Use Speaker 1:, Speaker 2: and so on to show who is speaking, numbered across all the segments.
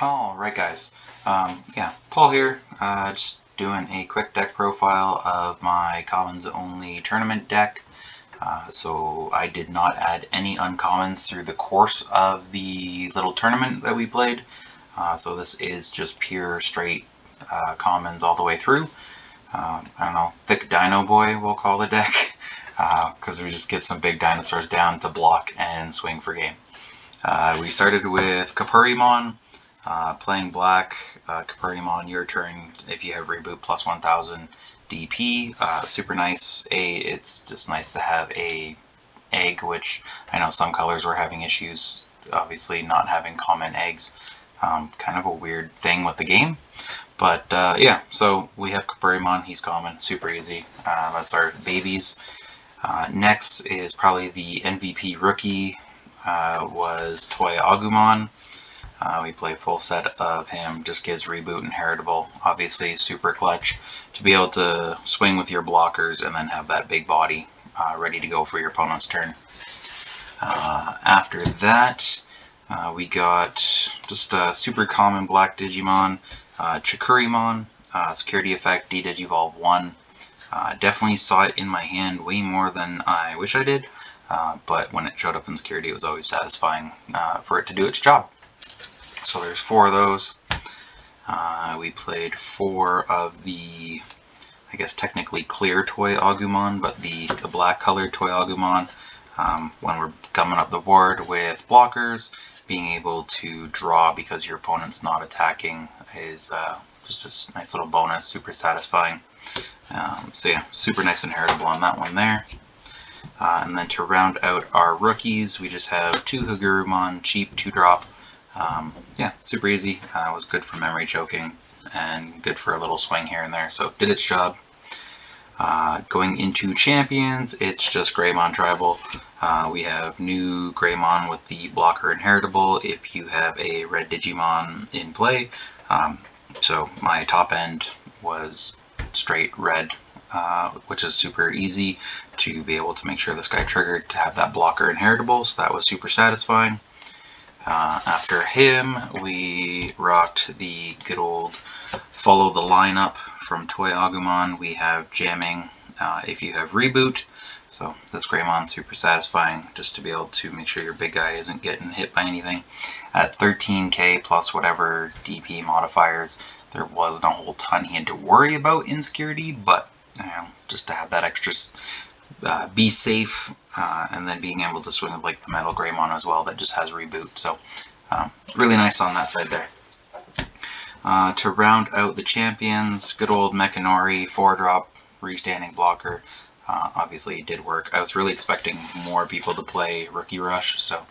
Speaker 1: Alright guys, yeah, Paul here, just doing a quick deck profile of my commons only tournament deck. So I did not add any uncommons through the course of the little tournament that we played. So this is just pure straight commons all the way through. I don't know, Thick Dino Boy we'll call the deck, because we just get some big dinosaurs down to block and swing for game. We started with Brachiomon. Playing black, Brachiomon, your turn. If you have reboot plus 1000 DP, super nice. It's just nice to have a egg, which I know some colors were having issues, obviously not having common eggs. Kind of a weird thing with the game. But yeah, so we have Brachiomon, he's common, super easy. That's our babies. Next is probably the MVP rookie, was Toy Agumon. We play a full set of him, just gives reboot and heritable. Obviously super clutch to be able to swing with your blockers and then have that big body ready to go for your opponent's turn. After that, we got just a super common black Digimon, Brachiomon, security effect, D-Digivolve 1. Definitely saw it in my hand way more than I wish I did, but when it showed up in security it was always satisfying for it to do its job. So there's 4 of those. We played 4 of the, I guess technically clear Toy Agumon, but the black colored Toy Agumon. When we're coming up the board with blockers, being able to draw because your opponent's not attacking is just a nice little bonus, super satisfying. So yeah, super nice and heritable on that one there. And then to round out our rookies, we just have 2 Hagurumon, cheap 2-drop. Yeah, super easy. Was good for memory choking and good for a little swing here and there, so did its job. Going into champions, it's just Greymon Tribal. We have new Greymon with the blocker and heritable if you have a red Digimon in play. So my top end was straight red, which is super easy to be able to make sure this guy triggered to have that blocker and heritable, so that was super satisfying. After him, we rocked the good old follow the lineup from Toy Agumon. We have jamming if you have reboot. So this Greymon super satisfying just to be able to make sure your big guy isn't getting hit by anything. At 13k plus whatever DP modifiers, there wasn't a whole ton he had to worry about in security, but you know, just to have that extra be safe, and then being able to swing with like the Metal Greymon as well that just has reboot. So really nice on that side there. To round out the champions, good old Mechanori 4-drop restanding blocker. Obviously it did work. I was really expecting more people to play Rookie Rush, so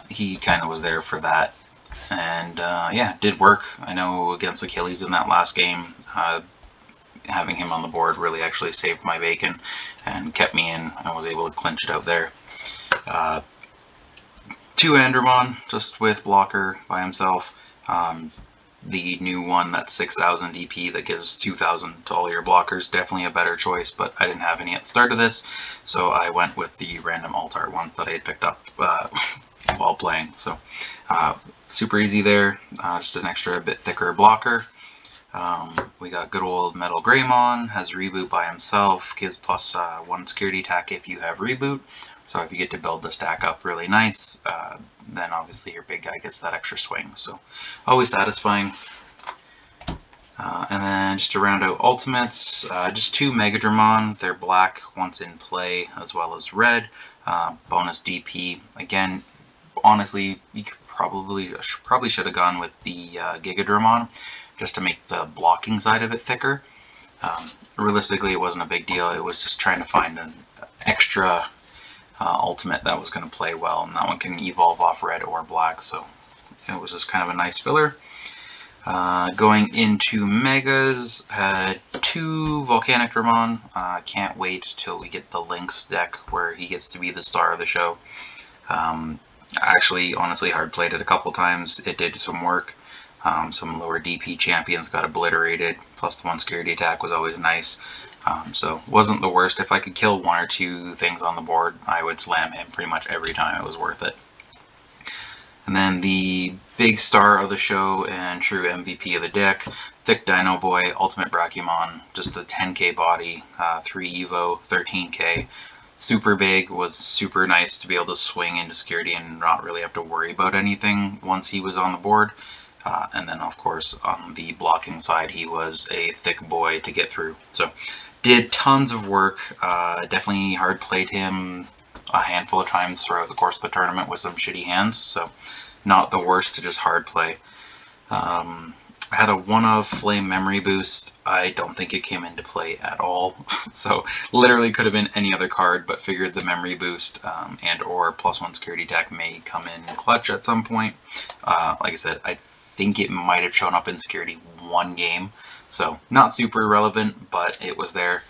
Speaker 1: he kind of was there for that. And yeah, did work. I know against Achilles in that last game, having him on the board really actually saved my bacon and kept me in. I was able to clinch it out there. 2 Andromon, just with blocker by himself. The new one that's 6000 DP that gives 2000 to all your blockers, definitely a better choice, but I didn't have any at the start of this, so I went with the random Altar ones that I had picked up while playing. So super easy there, just an extra bit thicker blocker. We got good old Metal Greymon, has reboot by himself, gives plus 1 security attack if you have reboot. So if you get to build the stack up really nice, then obviously your big guy gets that extra swing. So always satisfying. And then just to round out ultimates, just 2 Megadramon. They're black once in play as well as red. Bonus DP. Again, honestly, you could probably should have gone with the Gigadramon, just to make the blocking side of it thicker. Realistically, it wasn't a big deal. It was just trying to find an extra ultimate that was going to play well, and that one can evolve off red or black, so it was just kind of a nice filler. Going into Megas, had 2 Volcanic Dramon. Can't wait till we get the Lynx deck where he gets to be the star of the show. Actually, honestly, hard played it a couple times. It did some work. Some lower DP champions got obliterated, plus the 1 security attack was always nice. So wasn't the worst. If I could kill 1 or 2 things on the board, I would slam him pretty much every time. It was worth it. And then the big star of the show and true MVP of the deck, Thick Dino Boy, Ultimate Brachiomon, just a 10k body, 3 Evo, 13k. Super big, was super nice to be able to swing into security and not really have to worry about anything once he was on the board. And then, of course, on the blocking side, he was a thick boy to get through. So, did tons of work. Definitely hard played him a handful of times throughout the course of the tournament with some shitty hands. So, not the worst to just hard play. I had a one-of Flame Memory Boost. I don't think it came into play at all. So literally could have been any other card, but figured the Memory Boost and or +1 security deck may come in clutch at some point. Like I said, I think it might have shown up in security one game. So not super relevant, but it was there.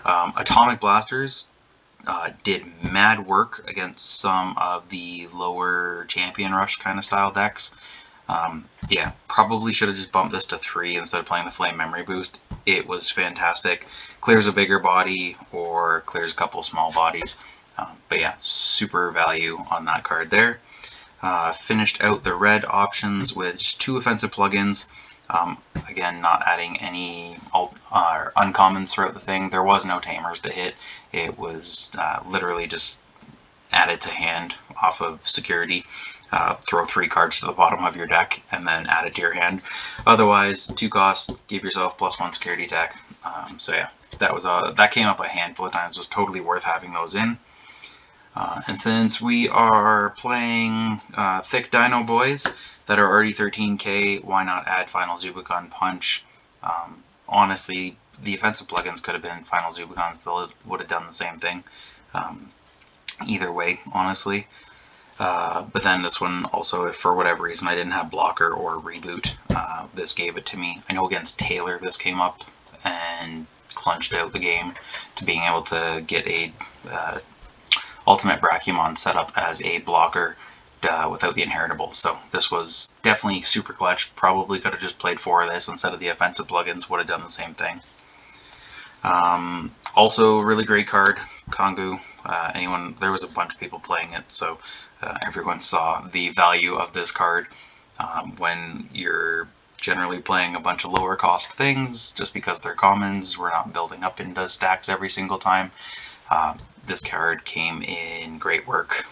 Speaker 1: Atomic Blasters did mad work against some of the lower Champion Rush kind of style decks. Yeah, probably should have just bumped this to 3 instead of playing the Flame Memory Boost. It was fantastic. Clears a bigger body or clears a couple small bodies. But yeah, super value on that card there. Finished out the red options with just 2 offensive plugins. Again, not adding any uncommons throughout the thing. There was no tamers to hit. It was literally just added to hand off of security. Throw 3 cards to the bottom of your deck and then add it to your hand. Otherwise, 2 cost, give yourself +1 security deck. So yeah, that came up a handful of times. It was totally worth having those in. And since we are playing thick Dino Boys that are already 13k, why not add Final Zubicon Punch? Honestly, the offensive plugins could have been Final Zubicons. They would have done the same thing. Either way, honestly. But then this one also, if for whatever reason I didn't have blocker or reboot, this gave it to me. I know against Taylor this came up and clunched out the game to being able to get a Ultimate Brachiomon set up as a blocker without the inheritable. So this was definitely super clutch. Probably could have just played 4 of this instead of the offensive plugins. Would have done the same thing. Also, really great card, Kongu. There was a bunch of people playing it, so everyone saw the value of this card. When you're generally playing a bunch of lower cost things, just because they're commons, we're not building up into stacks every single time. This card came in great work.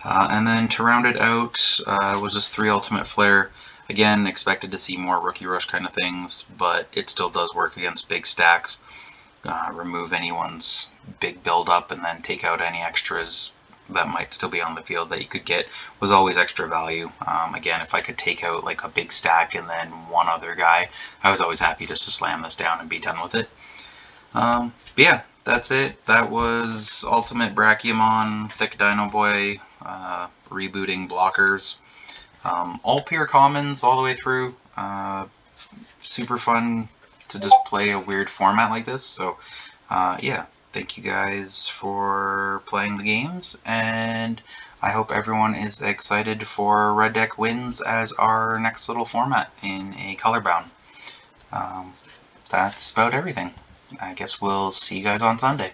Speaker 1: And then to round it out was this 3 Ultimate Flare. Again, expected to see more Rookie Rush kind of things, but it still does work against big stacks. Remove anyone's big build up and then take out any extras that might still be on the field that you could get was always extra value. Again, if I could take out like a big stack and then one other guy, I was always happy just to slam this down and be done with it. But yeah, that's it. That was Ultimate Brachiomon, Thick Dino Boy, rebooting blockers. All pure commons all the way through. Super fun to just play a weird format like this. So yeah, thank you guys for playing the games, and I hope everyone is excited for Red Deck Wins as our next little format in a color bound. That's about everything. I guess we'll see you guys on Sunday.